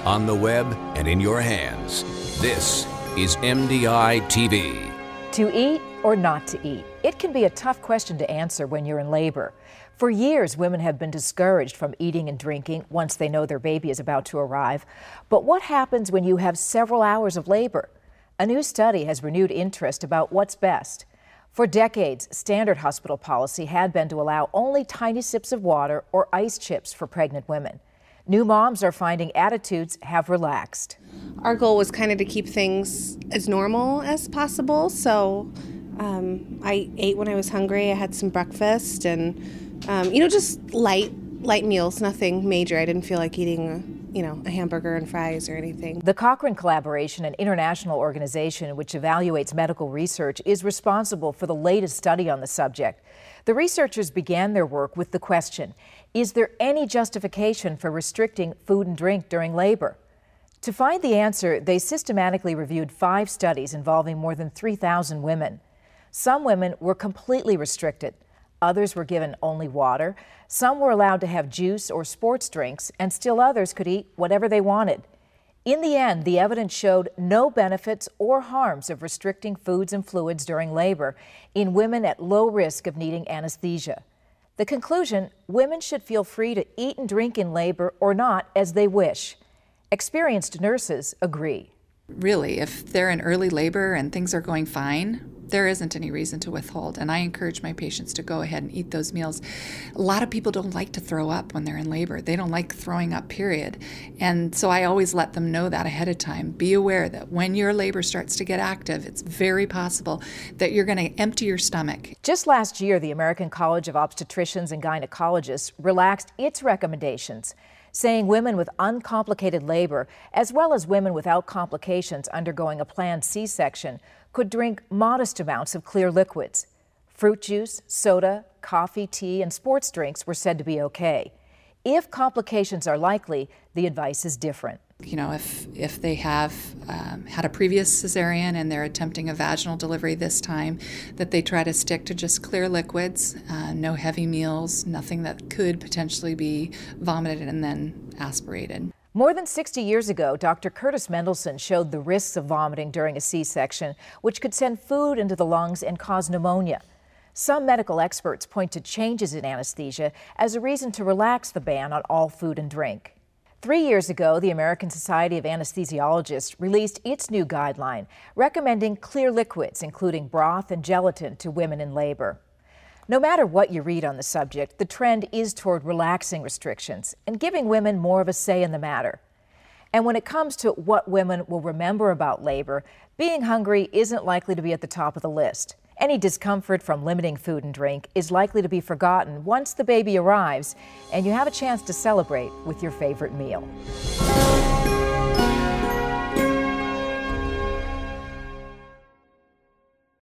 on the web, and in your hands. This is MDiTV. To eat or not to eat? It can be a tough question to answer when you're in labor. For years, women have been discouraged from eating and drinking once they know their baby is about to arrive. But what happens when you have several hours of labor? A new study has renewed interest about what's best. For decades, standard hospital policy had been to allow only tiny sips of water or ice chips for pregnant women. New moms are finding attitudes have relaxed. Our goal was kind of to keep things as normal as possible. So I ate when I was hungry. I had some breakfast and, just light meals, nothing major. I didn't feel like eating a hamburger and fries or anything. The Cochrane Collaboration, an international organization which evaluates medical research, is responsible for the latest study on the subject. The researchers began their work with the question, is there any justification for restricting food and drink during labor? To find the answer, they systematically reviewed 5 studies involving more than 3,000 women. Some women were completely restricted. Others were given only water. Some were allowed to have juice or sports drinks, and still others could eat whatever they wanted. In the end, the evidence showed no benefits or harms of restricting foods and fluids during labor in women at low risk of needing anesthesia. The conclusion, women should feel free to eat and drink in labor or not as they wish. Experienced nurses agree. Really, if they're in early labor and things are going fine, there isn't any reason to withhold, and I encourage my patients to go ahead and eat those meals. A lot of people don't like to throw up when they're in labor. They don't like throwing up, period. And so I always let them know that ahead of time. Be aware that when your labor starts to get active, it's very possible that you're going to empty your stomach. Just last year, the American College of Obstetricians and Gynecologists relaxed its recommendations, saying women with uncomplicated labor, as well as women without complications undergoing a planned C-section, could drink modest amounts of clear liquids. Fruit juice, soda, coffee, tea, and sports drinks were said to be okay. If complications are likely, the advice is different. If they have had a previous cesarean and they're attempting a vaginal delivery this time, that they try to stick to just clear liquids, no heavy meals, nothing that could potentially be vomited and then aspirated. More than 60 years ago, Dr. Curtis Mendelsohn showed the risks of vomiting during a C-section, which could send food into the lungs and cause pneumonia. Some medical experts point to changes in anesthesia as a reason to relax the ban on all food and drink. 3 years ago, the American Society of Anesthesiologists released its new guideline recommending clear liquids, including broth and gelatin, to women in labor. No matter what you read on the subject, the trend is toward relaxing restrictions and giving women more of a say in the matter. And when it comes to what women will remember about labor, being hungry isn't likely to be at the top of the list. Any discomfort from limiting food and drink is likely to be forgotten once the baby arrives and you have a chance to celebrate with your favorite meal.